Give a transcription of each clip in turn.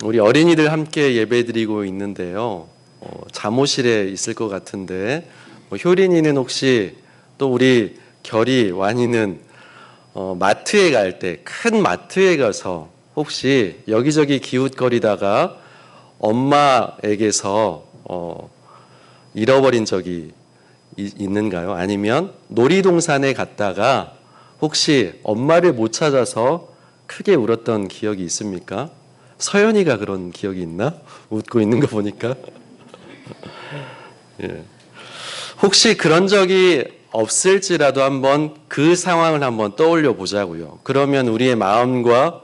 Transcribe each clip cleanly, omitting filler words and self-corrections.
우리 어린이들 함께 예배드리고 있는데요. 잠옷실에 있을 것 같은데 효린이는 혹시 또 우리 결이 완이는 마트에 갈 때 큰 마트에 가서 혹시 여기저기 기웃거리다가 엄마에게서 잃어버린 적이 있는가요? 아니면 놀이동산에 갔다가 혹시 엄마를 못 찾아서 크게 울었던 기억이 있습니까? 서연이가 그런 기억이 있나? 웃고 있는 거 보니까. 예. 혹시 그런 적이 없을지라도 한번 그 상황을 한번 떠올려 보자고요. 그러면 우리의 마음과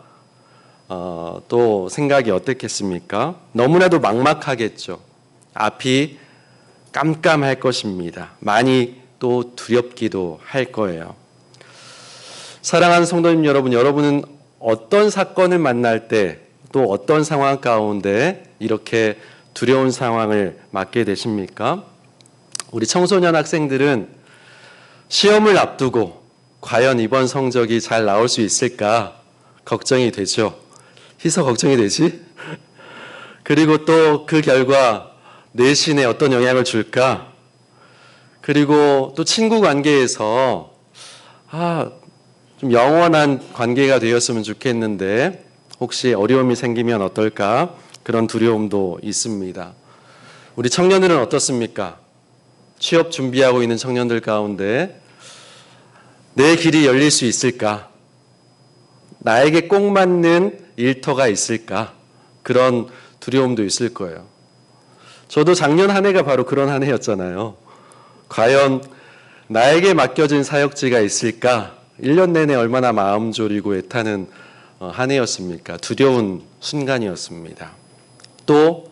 또 생각이 어떻겠습니까? 너무나도 막막하겠죠. 앞이 깜깜할 것입니다. 많이 또 두렵기도 할 거예요. 사랑하는 성도님 여러분, 여러분은 어떤 사건을 만날 때 또 어떤 상황 가운데 이렇게 두려운 상황을 맞게 되십니까? 우리 청소년 학생들은 시험을 앞두고 과연 이번 성적이 잘 나올 수 있을까 걱정이 되죠. 희서 걱정이 되지? 그리고 또 그 결과 내신에 어떤 영향을 줄까? 그리고 또 친구 관계에서 좀 영원한 관계가 되었으면 좋겠는데 혹시 어려움이 생기면 어떨까? 그런 두려움도 있습니다. 우리 청년들은 어떻습니까? 취업 준비하고 있는 청년들 가운데 내 길이 열릴 수 있을까? 나에게 꼭 맞는 일터가 있을까? 그런 두려움도 있을 거예요. 저도 작년 한 해가 바로 그런 한 해였잖아요. 과연 나에게 맡겨진 사역지가 있을까? 1년 내내 얼마나 마음 졸이고 애타는 한 해였습니까? 두려운 순간이었습니다. 또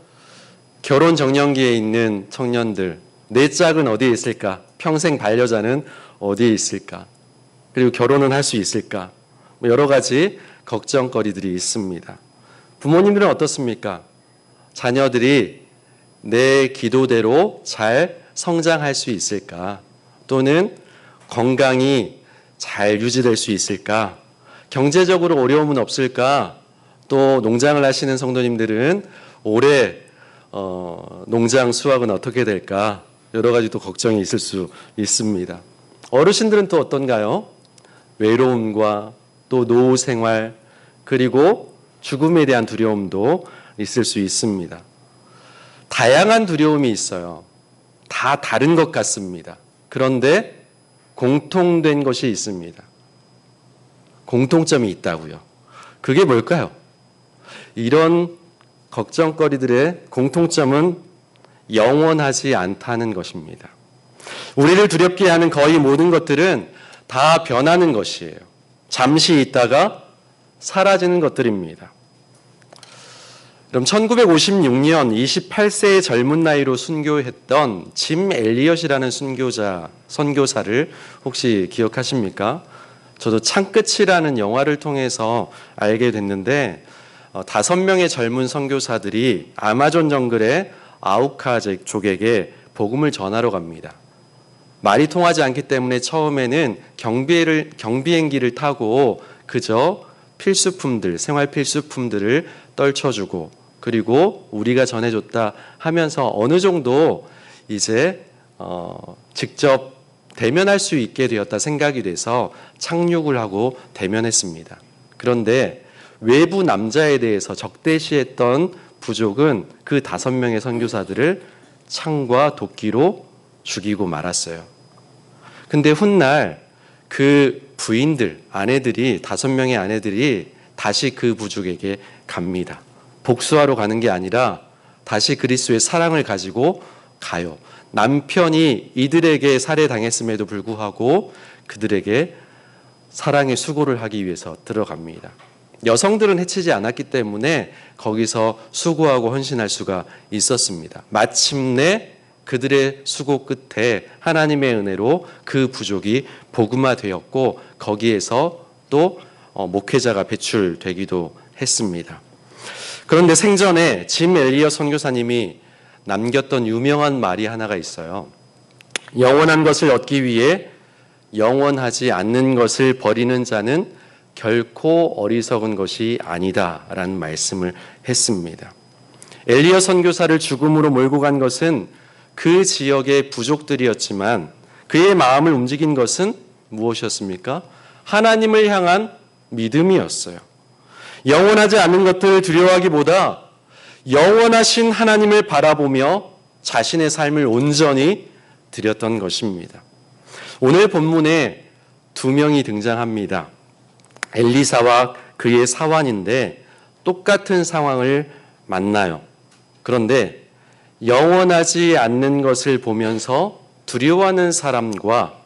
결혼 정년기에 있는 청년들, 내 짝은 어디에 있을까? 평생 반려자는 어디에 있을까? 그리고 결혼은 할 수 있을까? 여러 가지 걱정거리들이 있습니다. 부모님들은 어떻습니까? 자녀들이 내 기도대로 잘 성장할 수 있을까? 또는 건강이 잘 유지될 수 있을까? 경제적으로 어려움은 없을까? 또 농장을 하시는 성도님들은 올해 농장 수확은 어떻게 될까? 여러 가지 또 걱정이 있을 수 있습니다. 어르신들은 또 어떤가요? 외로움과 또 노후 생활 그리고 죽음에 대한 두려움도 있을 수 있습니다. 다양한 두려움이 있어요. 다 다른 것 같습니다. 그런데 공통된 것이 있습니다. 공통점이 있다고요. 그게 뭘까요? 이런 걱정거리들의 공통점은 영원하지 않다는 것입니다. 우리를 두렵게 하는 거의 모든 것들은 다 변하는 것이에요. 잠시 있다가 사라지는 것들입니다. 그럼 1956년 28세의 젊은 나이로 순교했던 짐 엘리엇이라는 선교사를 혹시 기억하십니까? 저도 창끝이라는 영화를 통해서 알게 됐는데 5명의 젊은 선교사들이 아마존 정글의 아우카족에게 복음을 전하러 갑니다. 말이 통하지 않기 때문에 처음에는 경비행기를 타고 그저 필수품들, 생활 필수품들을 떨쳐주고 그리고 우리가 전해줬다 하면서 어느 정도 이제 직접 대면할 수 있게 되었다 생각이 돼서 착륙을 하고 대면했습니다. 그런데 외부 남자에 대해서 적대시했던 부족은 그 5명의 선교사들을 창과 도끼로 죽이고 말았어요. 근데 훗날 그 부인들, 아내들이 5명의 아내들이 다시 그 부족에게 갑니다. 복수하러 가는 게 아니라 다시 그리스도의 사랑을 가지고 가요. 남편이 이들에게 살해당했음에도 불구하고 그들에게 사랑의 수고를 하기 위해서 들어갑니다. 여성들은 해치지 않았기 때문에 거기서 수고하고 헌신할 수가 있었습니다. 마침내 그들의 수고 끝에 하나님의 은혜로 그 부족이 복음화되었고 거기에서 또 목회자가 배출되기도 했습니다. 그런데 생전에 짐 엘리엇 선교사님이 남겼던 유명한 말이 하나가 있어요. 영원한 것을 얻기 위해 영원하지 않는 것을 버리는 자는 결코 어리석은 것이 아니다라는 말씀을 했습니다. 엘리야 선교사를 죽음으로 몰고 간 것은 그 지역의 부족들이었지만 그의 마음을 움직인 것은 무엇이었습니까? 하나님을 향한 믿음이었어요. 영원하지 않는 것들을 두려워하기보다 영원하신 하나님을 바라보며 자신의 삶을 온전히 드렸던 것입니다. 오늘 본문에 두 명이 등장합니다. 엘리사와 그의 사환인데 똑같은 상황을 만나요. 그런데 영원하지 않는 것을 보면서 두려워하는 사람과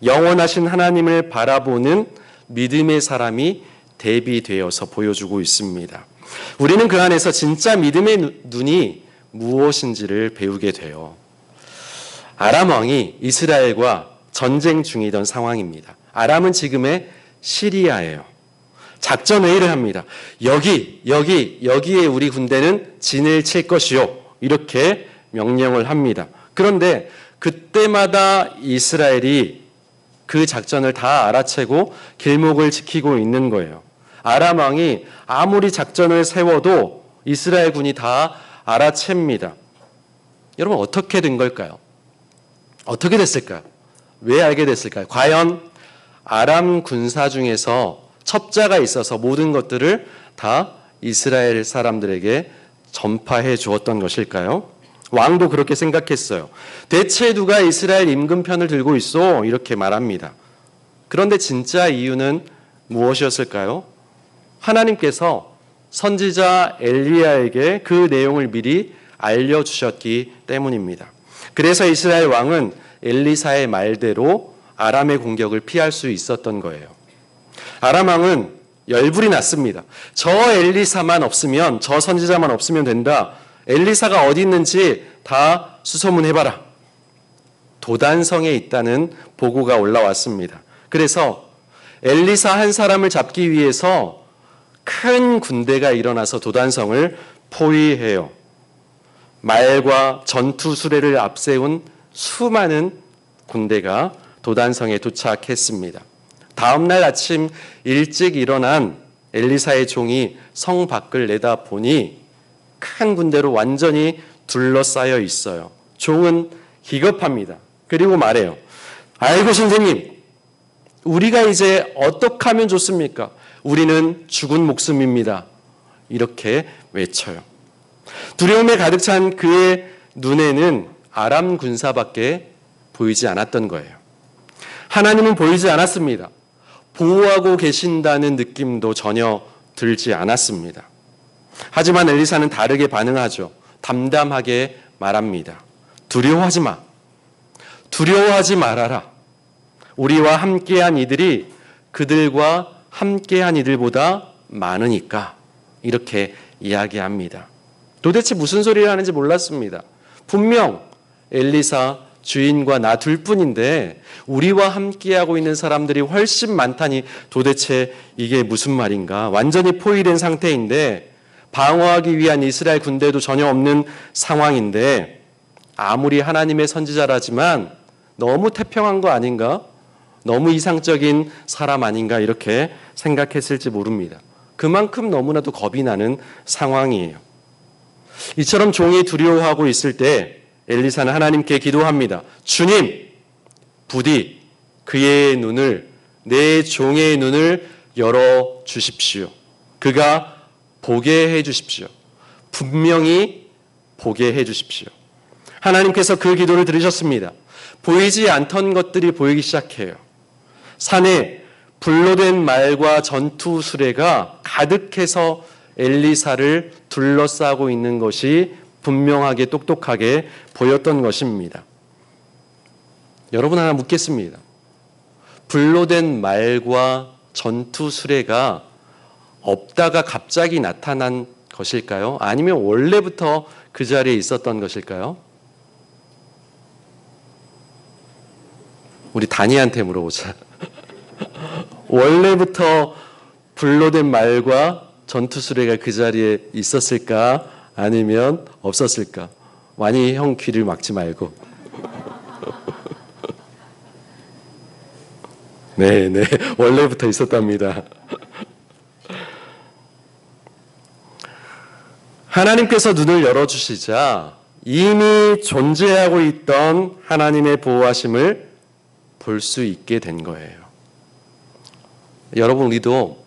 영원하신 하나님을 바라보는 믿음의 사람이 대비되어서 보여주고 있습니다. 우리는 그 안에서 진짜 믿음의 눈이 무엇인지를 배우게 돼요. 아람 왕이 이스라엘과 전쟁 중이던 상황입니다. 아람은 지금의 시리아예요. 작전 회의를 합니다. 여기에 우리 군대는 진을 칠 것이요. 이렇게 명령을 합니다. 그런데 그때마다 이스라엘이 그 작전을 다 알아채고 길목을 지키고 있는 거예요. 아람 왕이 아무리 작전을 세워도 이스라엘 군이 다 알아챕니다. 여러분 어떻게 된 걸까요? 어떻게 됐을까요? 왜 알게 됐을까요? 과연 아람 군사 중에서 첩자가 있어서 모든 것들을 다 이스라엘 사람들에게 전파해 주었던 것일까요? 왕도 그렇게 생각했어요. 대체 누가 이스라엘 임금 편을 들고 있어? 이렇게 말합니다. 그런데 진짜 이유는 무엇이었을까요? 하나님께서 선지자 엘리야에게 그 내용을 미리 알려주셨기 때문입니다. 그래서 이스라엘 왕은 엘리사의 말대로 아람의 공격을 피할 수 있었던 거예요. 아람 왕은 열불이 났습니다. 저 엘리사만 없으면, 저 선지자만 없으면 된다. 엘리사가 어디 있는지 다 수소문해봐라. 도단성에 있다는 보고가 올라왔습니다. 그래서 엘리사 한 사람을 잡기 위해서 큰 군대가 일어나서 도단성을 포위해요. 말과 전투 수레를 앞세운 수많은 군대가 도단성에 도착했습니다. 다음 날 아침 일찍 일어난 엘리사의 종이 성 밖을 내다보니 큰 군대로 완전히 둘러싸여 있어요. 종은 기겁합니다. 그리고 말해요. 아이고 선생님, 우리가 이제 어떻게 하면 좋습니까? 우리는 죽은 목숨입니다. 이렇게 외쳐요. 두려움에 가득 찬 그의 눈에는 아람 군사밖에 보이지 않았던 거예요. 하나님은 보이지 않았습니다. 보호하고 계신다는 느낌도 전혀 들지 않았습니다. 하지만 엘리사는 다르게 반응하죠. 담담하게 말합니다. 두려워하지 마. 두려워하지 말아라. 우리와 함께한 이들이 그들과 함께한 이들보다 많으니까 이렇게 이야기합니다. 도대체 무슨 소리를 하는지 몰랐습니다. 분명 엘리사 주인과 나 둘뿐인데 우리와 함께하고 있는 사람들이 훨씬 많다니 도대체 이게 무슨 말인가? 완전히 포위된 상태인데 방어하기 위한 이스라엘 군대도 전혀 없는 상황인데 아무리 하나님의 선지자라지만 너무 태평한 거 아닌가? 너무 이상적인 사람 아닌가? 이렇게 생각했을지 모릅니다. 그만큼 너무나도 겁이 나는 상황이에요. 이처럼 종이 두려워하고 있을 때 엘리사는 하나님께 기도합니다. 주님, 부디 그의 눈을, 내 종의 눈을 열어 주십시오. 그가 보게 해 주십시오. 분명히 보게 해 주십시오. 하나님께서 그 기도를 들으셨습니다. 보이지 않던 것들이 보이기 시작해요. 산에 불로 된 말과 전투 수레가 가득해서 엘리사를 둘러싸고 있는 것이 분명하게 똑똑하게 보였던 것입니다. 여러분 하나 묻겠습니다. 불로 된 말과 전투 수레가 없다가 갑자기 나타난 것일까요? 아니면 원래부터 그 자리에 있었던 것일까요? 우리 다니한테 물어보자. 원래부터 불로 된 말과 전투 수레가 그 자리에 있었을까? 아니면 없었을까? 많이 형 귀를 막지 말고. 네, 원래부터 있었답니다. 하나님께서 눈을 열어주시자 이미 존재하고 있던 하나님의 보호하심을 볼 수 있게 된 거예요. 여러분, 우리도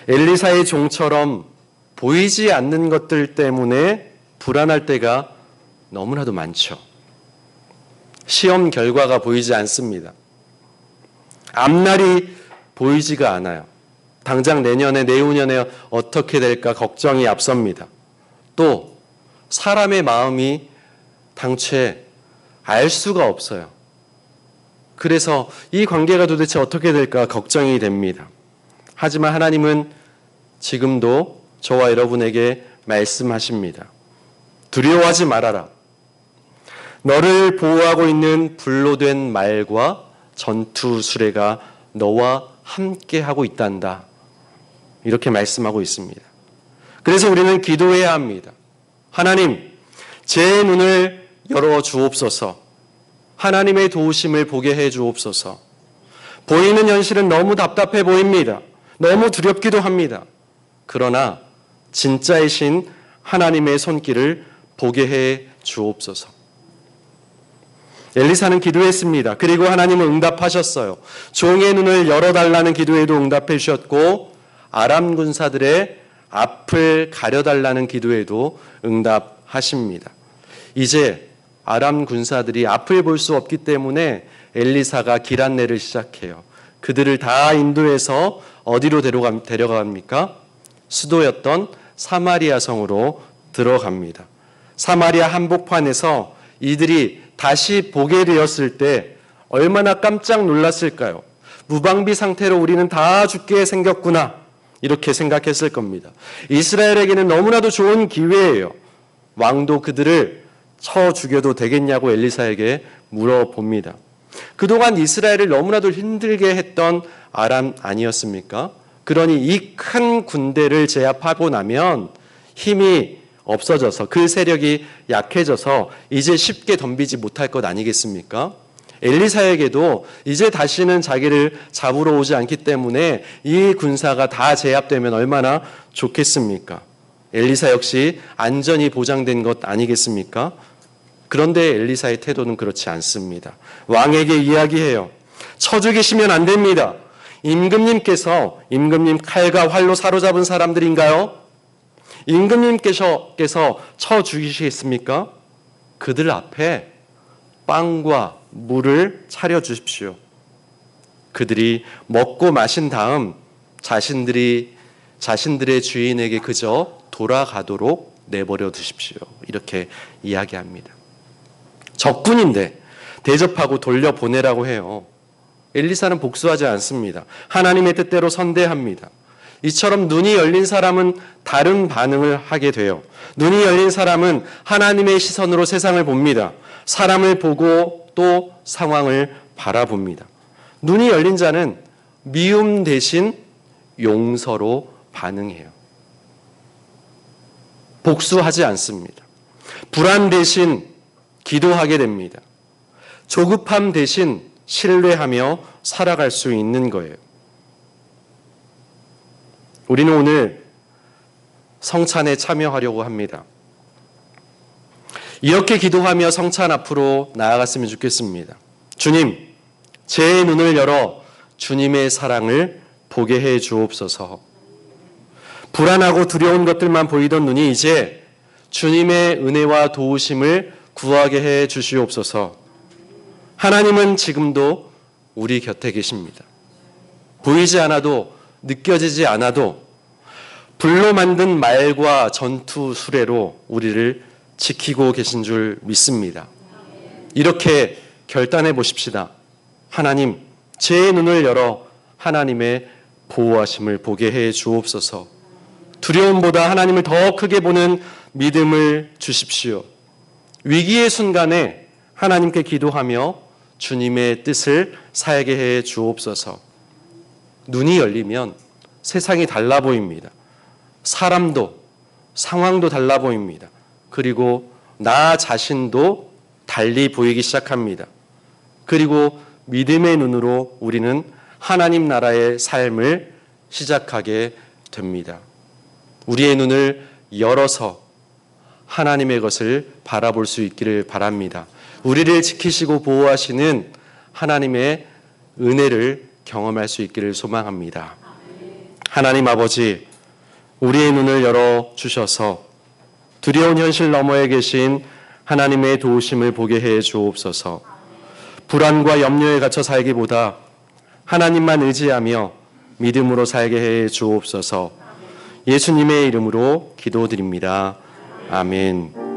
엘리사의 종처럼 보이지 않는 것들 때문에 불안할 때가 너무나도 많죠. 시험 결과가 보이지 않습니다. 앞날이 보이지가 않아요. 당장 내년에, 내후년에 어떻게 될까 걱정이 앞섭니다. 또 사람의 마음이 당최 알 수가 없어요. 그래서 이 관계가 도대체 어떻게 될까 걱정이 됩니다. 하지만 하나님은 지금도 저와 여러분에게 말씀하십니다. 두려워하지 말아라. 너를 보호하고 있는 불로 된 말과 전투 수레가 너와 함께 하고 있단다. 이렇게 말씀하고 있습니다. 그래서 우리는 기도해야 합니다. 하나님, 제 눈을 열어 주옵소서. 하나님의 도우심을 보게 해 주옵소서. 보이는 현실은 너무 답답해 보입니다. 너무 두렵기도 합니다. 그러나 진짜이신 하나님의 손길을 보게 해 주옵소서. 엘리사는 기도했습니다. 그리고 하나님은 응답하셨어요. 종의 눈을 열어달라는 기도에도 응답해 주셨고 아람 군사들의 앞을 가려달라는 기도에도 응답하십니다. 이제 아람 군사들이 앞을 볼 수 없기 때문에 엘리사가 길 안내를 시작해요. 그들을 다 인도해서 어디로 데려갑니까? 수도였던 사마리아 성으로 들어갑니다. 사마리아 한복판에서 이들이 다시 보게 되었을 때 얼마나 깜짝 놀랐을까요? 무방비 상태로 우리는 다 죽게 생겼구나, 이렇게 생각했을 겁니다. 이스라엘에게는 너무나도 좋은 기회예요. 왕도 그들을 쳐 죽여도 되겠냐고 엘리사에게 물어봅니다. 그동안 이스라엘을 너무나도 힘들게 했던 아람 아니었습니까? 그러니 이 큰 군대를 제압하고 나면 힘이 없어져서 그 세력이 약해져서 이제 쉽게 덤비지 못할 것 아니겠습니까? 엘리사에게도 이제 다시는 자기를 잡으러 오지 않기 때문에 이 군사가 다 제압되면 얼마나 좋겠습니까? 엘리사 역시 안전이 보장된 것 아니겠습니까? 그런데 엘리사의 태도는 그렇지 않습니다. 왕에게 이야기해요. 쳐 죽이시면 안 됩니다. 임금 칼과 활로 사로잡은 사람들인가요? 임금님께서 쳐 죽이시겠습니까? 그들 앞에 빵과 물을 차려 주십시오. 그들이 먹고 마신 다음 자신들의 주인에게 그저 돌아가도록 내버려 두십시오. 이렇게 이야기합니다. 적군인데 대접하고 돌려보내라고 해요. 엘리사는 복수하지 않습니다. 하나님의 뜻대로 선대합니다. 이처럼 눈이 열린 사람은 다른 반응을 하게 돼요. 눈이 열린 사람은 하나님의 시선으로 세상을 봅니다. 사람을 보고 또 상황을 바라봅니다. 눈이 열린 자는 미움 대신 용서로 반응해요. 복수하지 않습니다. 불안 대신 기도하게 됩니다. 조급함 대신 신뢰하며 살아갈 수 있는 거예요. 우리는 오늘 성찬에 참여하려고 합니다. 이렇게 기도하며 성찬 앞으로 나아갔으면 좋겠습니다. 주님, 제 눈을 열어 주님의 사랑을 보게 해 주옵소서. 불안하고 두려운 것들만 보이던 눈이 이제 주님의 은혜와 도우심을 구하게 해 주시옵소서. 하나님은 지금도 우리 곁에 계십니다. 보이지 않아도, 느껴지지 않아도 불로 만든 말과 전투 수레로 우리를 지키고 계신 줄 믿습니다. 이렇게 결단해 보십시다. 하나님, 제 눈을 열어 하나님의 보호하심을 보게 해 주옵소서. 두려움보다 하나님을 더 크게 보는 믿음을 주십시오. 위기의 순간에 하나님께 기도하며 주님의 뜻을 살게 해 주옵소서. 눈이 열리면 세상이 달라 보입니다. 사람도, 상황도 달라 보입니다. 그리고 나 자신도 달리 보이기 시작합니다. 그리고 믿음의 눈으로 우리는 하나님 나라의 삶을 시작하게 됩니다. 우리의 눈을 열어서 하나님의 것을 바라볼 수 있기를 바랍니다. 우리를 지키시고 보호하시는 하나님의 은혜를 경험할 수 있기를 소망합니다. 하나님 아버지, 우리의 눈을 열어 주셔서 두려운 현실 너머에 계신 하나님의 도우심을 보게 해 주옵소서. 불안과 염려에 갇혀 살기보다 하나님만 의지하며 믿음으로 살게 해 주옵소서. 예수님의 이름으로 기도드립니다. 아멘.